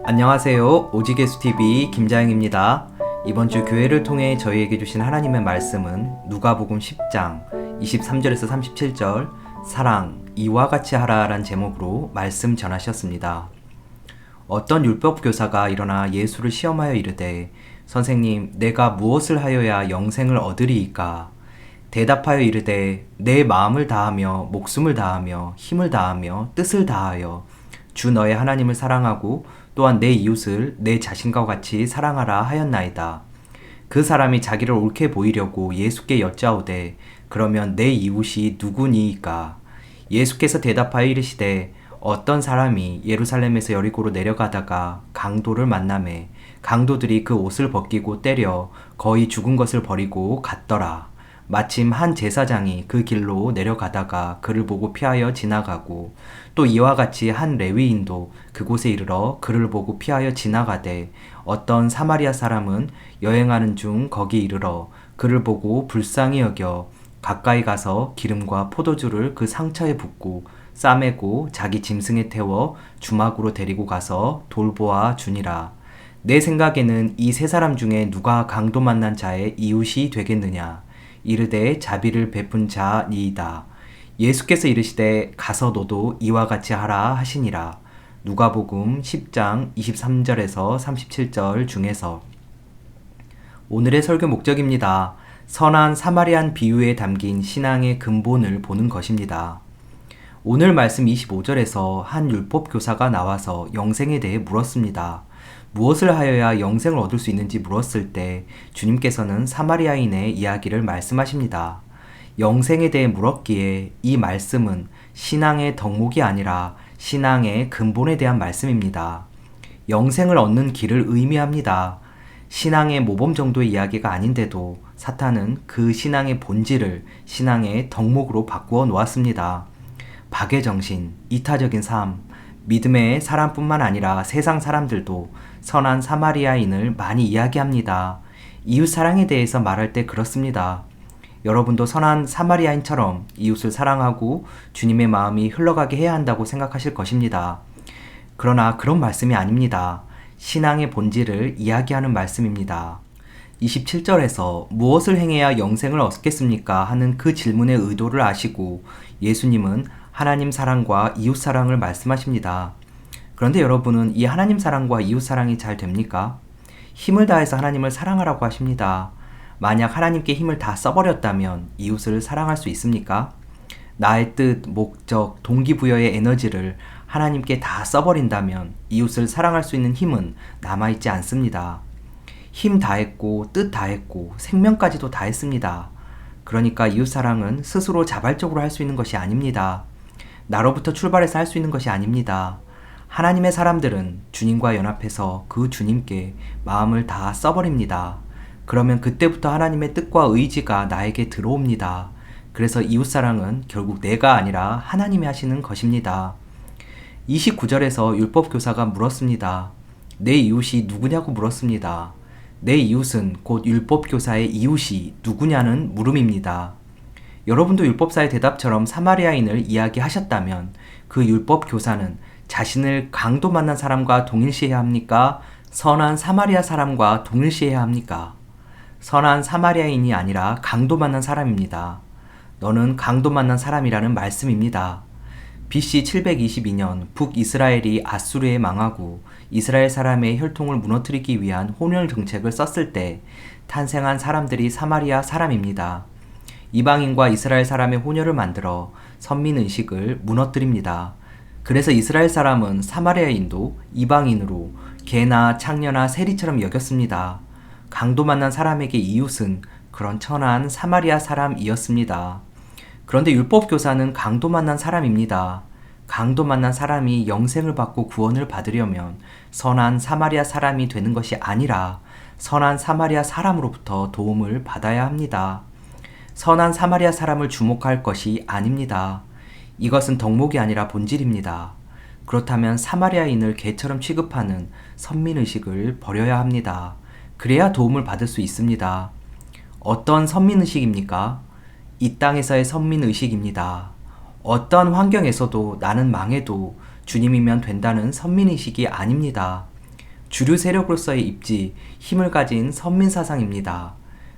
안녕하세요. 오지게수TV 김자영입니다. 이번 주 교회를 통해 저희에게 주신 하나님의 말씀은 누가복음 10장 23절에서 37절 사랑 이와 같이 하라 란 제목으로 말씀 전하셨습니다. 어떤 율법교사가 일어나 예수를 시험하여 이르되 선생님 내가 무엇을 하여야 영생을 얻으리이까? 대답하여 이르되 내 마음을 다하며 목숨을 다하며 힘을 다하며 뜻을 다하여 주 너의 하나님을 사랑하고 또한 내 이웃을 내 자신과 같이 사랑하라 하였나이다. 그 사람이 자기를 옳게 보이려고 예수께 여짜오되 그러면 내 이웃이 누구니이까? 예수께서 대답하여 이르시되 어떤 사람이 예루살렘에서 여리고로 내려가다가 강도를 만나매 강도들이 그 옷을 벗기고 때려 거의 죽은 것을 버리고 갔더라. 마침 한 제사장이 그 길로 내려가다가 그를 보고 피하여 지나가고 또 이와 같이 한 레위인도 그곳에 이르러 그를 보고 피하여 지나가되 어떤 사마리아 사람은 여행하는 중 거기 이르러 그를 보고 불쌍히 여겨 가까이 가서 기름과 포도주를 그 상처에 붓고 싸매고 자기 짐승에 태워 주막으로 데리고 가서 돌보아 주니라. 내 생각에는 이 세 사람 중에 누가 강도 만난 자의 이웃이 되겠느냐? 이르되 자비를 베푼 자니이다. 예수께서 이르시되 가서 너도 이와 같이 하라 하시니라. 누가복음 10장 23절에서 37절 중에서 오늘의 설교 목적입니다. 선한 사마리안 비유에 담긴 신앙의 근본을 보는 것입니다. 오늘 말씀 25절에서 한 율법 교사가 나와서 영생에 대해 물었습니다. 무엇을 하여야 영생을 얻을 수 있는지 물었을 때 주님께서는 사마리아인의 이야기를 말씀하십니다. 영생에 대해 물었기에 이 말씀은 신앙의 덕목이 아니라 신앙의 근본에 대한 말씀입니다. 영생을 얻는 길을 의미합니다. 신앙의 모범 정도의 이야기가 아닌데도 사탄은 그 신앙의 본질을 신앙의 덕목으로 바꾸어 놓았습니다. 박애정신, 이타적인 삶, 믿음의 사람뿐만 아니라 세상 사람들도 선한 사마리아인을 많이 이야기합니다. 이웃 사랑에 대해서 말할 때 그렇습니다. 여러분도 선한 사마리아인처럼 이웃을 사랑하고 주님의 마음이 흘러가게 해야 한다고 생각하실 것입니다. 그러나 그런 말씀이 아닙니다. 신앙의 본질을 이야기하는 말씀입니다. 27절에서 무엇을 행해야 영생을 얻겠습니까? 하는 그 질문의 의도를 아시고 예수님은 하나님 사랑과 이웃 사랑을 말씀하십니다. 그런데 여러분은 이 하나님 사랑과 이웃 사랑이 잘 됩니까? 힘을 다해서 하나님을 사랑하라고 하십니다. 만약 하나님께 힘을 다 써버렸다면 이웃을 사랑할 수 있습니까? 나의 뜻, 목적, 동기부여의 에너지를 하나님께 다 써버린다면 이웃을 사랑할 수 있는 힘은 남아있지 않습니다. 힘 다했고 뜻 다했고 생명까지도 다했습니다. 그러니까 이웃 사랑은 스스로 자발적으로 할 수 있는 것이 아닙니다. 나로부터 출발해서 할 수 있는 것이 아닙니다. 하나님의 사람들은 주님과 연합해서 그 주님께 마음을 다 써버립니다. 그러면 그때부터 하나님의 뜻과 의지가 나에게 들어옵니다. 그래서 이웃사랑은 결국 내가 아니라 하나님이 하시는 것입니다. 29절에서 율법교사가 물었습니다. 내 이웃이 누구냐고 물었습니다. 내 이웃은 곧 율법교사의 이웃이 누구냐는 물음입니다. 여러분도 율법사의 대답처럼 사마리아인을 이야기하셨다면 그 율법교사는 자신을 강도 만난 사람과 동일시해야 합니까? 선한 사마리아 사람과 동일시해야 합니까? 선한 사마리아인이 아니라 강도 만난 사람입니다. 너는 강도 만난 사람이라는 말씀입니다. BC 722년 북이스라엘이 아수르에 망하고 이스라엘 사람의 혈통을 무너뜨리기 위한 혼혈 정책을 썼을 때 탄생한 사람들이 사마리아 사람입니다. 이방인과 이스라엘 사람의 혼혈을 만들어 선민의식을 무너뜨립니다. 그래서 이스라엘 사람은 사마리아인도 이방인으로 개나 창녀나 세리처럼 여겼습니다. 강도 만난 사람에게 이웃은 그런 천한 사마리아 사람이었습니다. 그런데 율법교사는 강도 만난 사람입니다. 강도 만난 사람이 영생을 받고 구원을 받으려면 선한 사마리아 사람이 되는 것이 아니라 선한 사마리아 사람으로부터 도움을 받아야 합니다. 선한 사마리아 사람을 주목할 것이 아닙니다. 이것은 덕목이 아니라 본질입니다. 그렇다면 사마리아인을 개처럼 취급하는 선민의식을 버려야 합니다. 그래야 도움을 받을 수 있습니다. 어떤 선민의식입니까? 이 땅에서의 선민의식입니다. 어떤 환경에서도 나는 망해도 주님이면 된다는 선민의식이 아닙니다. 주류 세력으로서의 입지, 힘을 가진 선민사상입니다.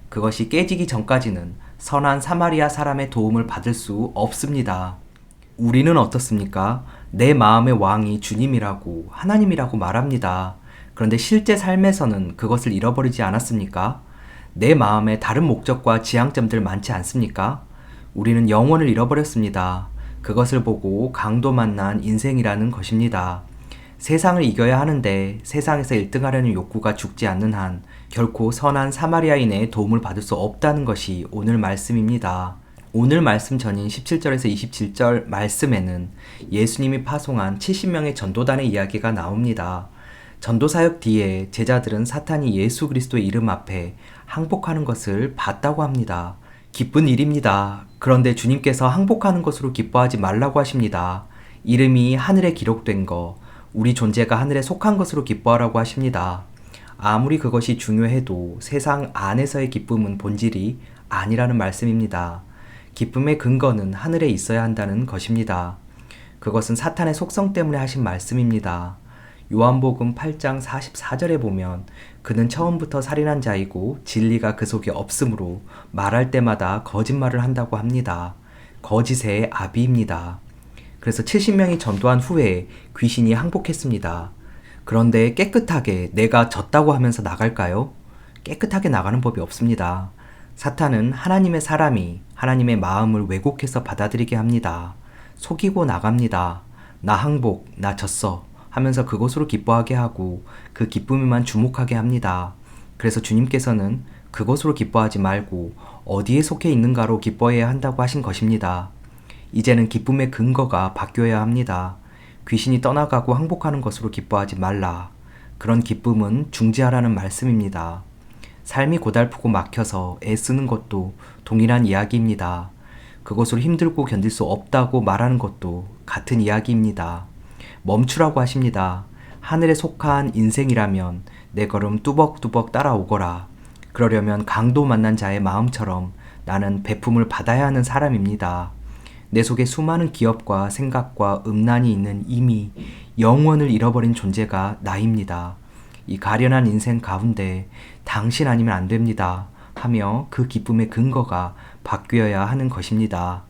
그것이 깨지기 전까지는 선한 사마리아 사람의 도움을 받을 수 없습니다. 우리는 어떻습니까? 내 마음의 왕이 주님이라고, 하나님이라고 말합니다. 그런데 실제 삶에서는 그것을 잃어버리지 않았습니까? 내 마음에 다른 목적과 지향점들 많지 않습니까? 우리는 영혼을 잃어버렸습니다. 그것을 보고 강도 만난 인생이라는 것입니다. 세상을 이겨야 하는데 세상에서 1등하려는 욕구가 죽지 않는 한 결코 선한 사마리아인의 도움을 받을 수 없다는 것이 오늘 말씀입니다. 오늘 말씀 전인 17절에서 27절 말씀에는 예수님이 파송한 70명의 전도단의 이야기가 나옵니다. 전도사역 뒤에 제자들은 사탄이 예수 그리스도의 이름 앞에 항복하는 것을 봤다고 합니다. 기쁜 일입니다. 그런데 주님께서 항복하는 것으로 기뻐하지 말라고 하십니다. 이름이 하늘에 기록된 것, 우리 존재가 하늘에 속한 것으로 기뻐하라고 하십니다. 아무리 그것이 중요해도 세상 안에서의 기쁨은 본질이 아니라는 말씀입니다. 기쁨의 근거는 하늘에 있어야 한다는 것입니다. 그것은 사탄의 속성 때문에 하신 말씀입니다. 요한복음 8장 44절에 보면 그는 처음부터 살인한 자이고 진리가 그 속에 없으므로 말할 때마다 거짓말을 한다고 합니다. 거짓의 아비입니다. 그래서 70명이 전도한 후에 귀신이 항복했습니다. 그런데 깨끗하게 내가 졌다고 하면서 나갈까요? 깨끗하게 나가는 법이 없습니다. 사탄은 하나님의 사람이 하나님의 마음을 왜곡해서 받아들이게 합니다. 속이고 나갑니다. 나 항복, 나 졌어 하면서 그것으로 기뻐하게 하고 그 기쁨에만 주목하게 합니다. 그래서 주님께서는 그것으로 기뻐하지 말고 어디에 속해 있는가로 기뻐해야 한다고 하신 것입니다. 이제는 기쁨의 근거가 바뀌어야 합니다. 귀신이 떠나가고 항복하는 것으로 기뻐하지 말라. 그런 기쁨은 중지하라는 말씀입니다. 삶이 고달프고 막혀서 애쓰는 것도 동일한 이야기입니다. 그것으로 힘들고 견딜 수 없다고 말하는 것도 같은 이야기입니다. 멈추라고 하십니다. 하늘에 속한 인생이라면 내 걸음 뚜벅뚜벅 따라오거라. 그러려면 강도 만난 자의 마음처럼 나는 배품을 받아야 하는 사람입니다. 내 속에 수많은 기업과 생각과 음란이 있는 이미 영원을 잃어버린 존재가 나입니다. 이 가련한 인생 가운데 당신 아니면 안 됩니다 하며 그 기쁨의 근거가 바뀌어야 하는 것입니다.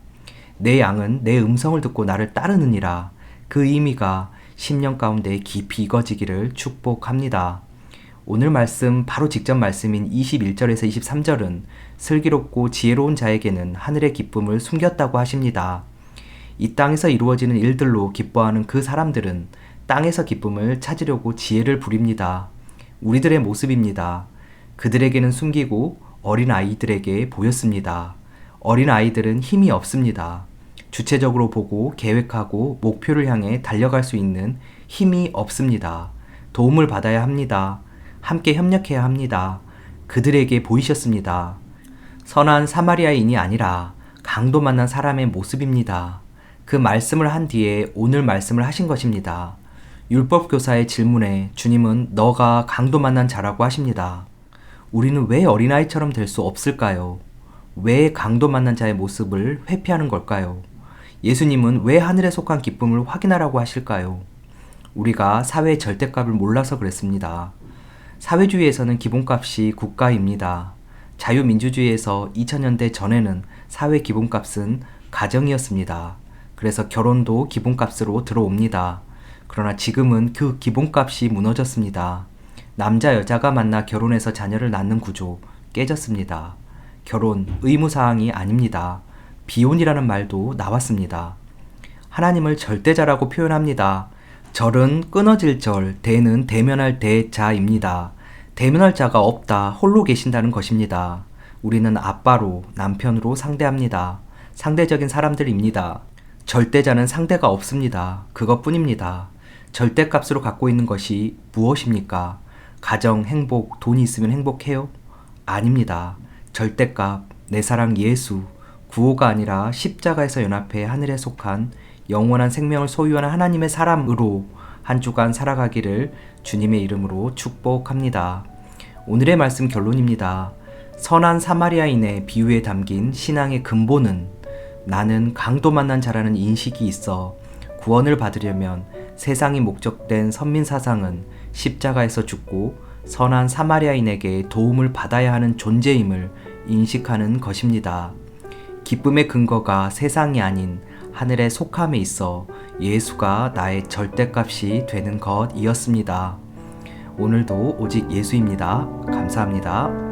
내 양은 내 음성을 듣고 나를 따르느니라. 그 의미가 심령 가운데 깊이 익어지기를 축복합니다. 오늘 말씀 바로 직전 말씀인 21절에서 23절은 슬기롭고 지혜로운 자에게는 하늘의 기쁨을 숨겼다고 하십니다. 이 땅에서 이루어지는 일들로 기뻐하는 그 사람들은 땅에서 기쁨을 찾으려고 지혜를 부립니다. 우리들의 모습입니다. 그들에게는 숨기고 어린 아이들에게 보였습니다. 어린 아이들은 힘이 없습니다. 주체적으로 보고 계획하고 목표를 향해 달려갈 수 있는 힘이 없습니다. 도움을 받아야 합니다. 함께 협력해야 합니다. 그들에게 보이셨습니다. 선한 사마리아인이 아니라 강도 만난 사람의 모습입니다. 그 말씀을 한 뒤에 오늘 말씀을 하신 것입니다. 율법교사의 질문에 주님은 너가 강도 만난 자라고 하십니다. 우리는 왜 어린아이처럼 될 수 없을까요? 왜 강도 만난 자의 모습을 회피하는 걸까요? 예수님은 왜 하늘에 속한 기쁨을 확인하라고 하실까요? 우리가 사회의 절대값을 몰라서 그랬습니다. 사회주의에서는 기본값이 국가입니다. 자유민주주의에서 2000년대 전에는 사회 기본값은 가정이었습니다. 그래서 결혼도 기본값으로 들어옵니다. 그러나 지금은 그 기본값이 무너졌습니다. 남자 여자가 만나 결혼해서 자녀를 낳는 구조 깨졌습니다. 결혼 의무사항이 아닙니다. 비혼이라는 말도 나왔습니다. 하나님을 절대자라고 표현합니다. 절은 끊어질 절, 대는 대면할 대자입니다. 대면할 자가 없다, 홀로 계신다는 것입니다. 우리는 아빠로, 남편으로 상대합니다. 상대적인 사람들입니다. 절대자는 상대가 없습니다. 그것뿐입니다. 절대값으로 갖고 있는 것이 무엇입니까? 가정, 행복, 돈이 있으면 행복해요? 아닙니다. 절대값, 내 사랑 예수, 구호가 아니라 십자가에서 연합해 하늘에 속한 영원한 생명을 소유하는 하나님의 사람으로 한 주간 살아가기를 주님의 이름으로 축복합니다. 오늘의 말씀 결론입니다. 선한 사마리아인의 비유에 담긴 신앙의 근본은 나는 강도 만난 자라는 인식이 있어 구원을 받으려면 세상이 목적된 선민사상은 십자가에서 죽고 선한 사마리아인에게 도움을 받아야 하는 존재임을 인식하는 것입니다. 기쁨의 근거가 세상이 아닌 하늘의 속함에 있어 예수가 나의 절대값이 되는 것이었습니다. 오늘도 오직 예수입니다. 감사합니다.